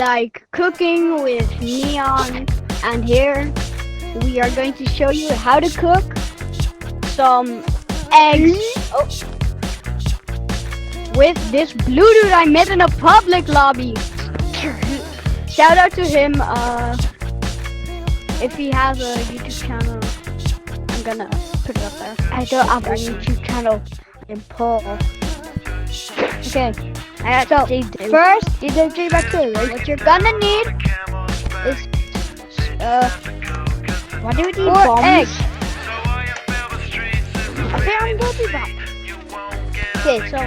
like cooking with neon, and here we are going to show you how to cook some eggs with this blue dude I met in a public lobby. Shout out to him. If he has a YouTube channel, I'm gonna put it up there. I don't have a YouTube channel. I'm Paul. Okay, so first, what you're gonna need is what do we need? 4 eggs. Okay, I'm gonna do that. Okay, so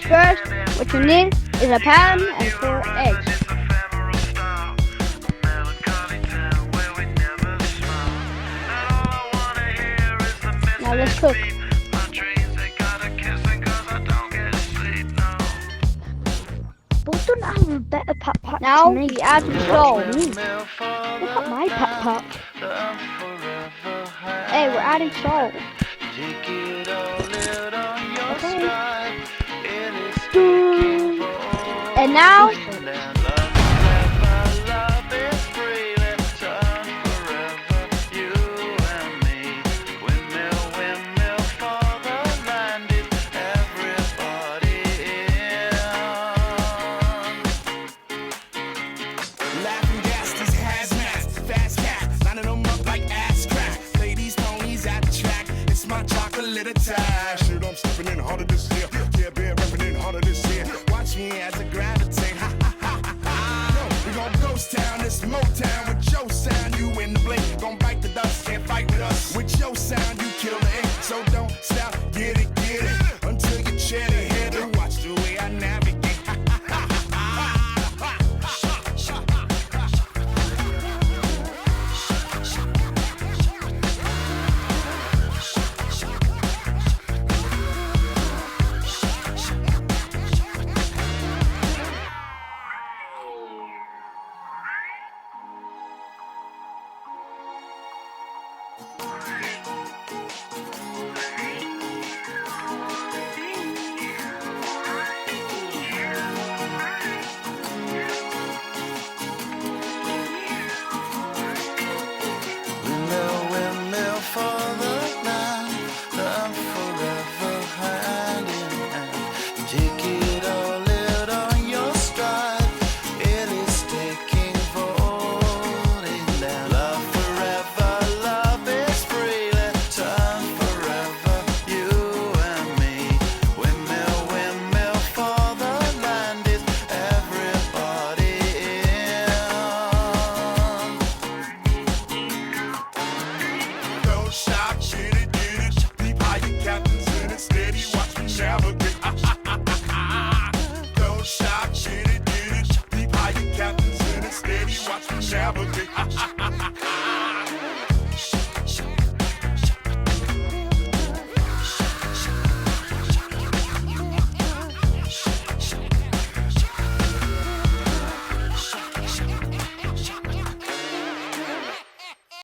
first, what you need is a pan and 4 eggs. Now let's cook. Both don't have a better pat Now to me. we add the salt. Look at my pat. Hey, we're adding salt. Okay. And now Shit, I'm stepping in harder this year. Yeah, been repping in harder this year. Watch me as I gravitate. Ha ha ha ha ha. We gon' ghost town, this Motown with your sound. You in the blink, gon' bite the dust, can't fight with us. With your sound, you kill the ink. So don't stop, get it until you chat ahead and watch the way I navigate. Navigate.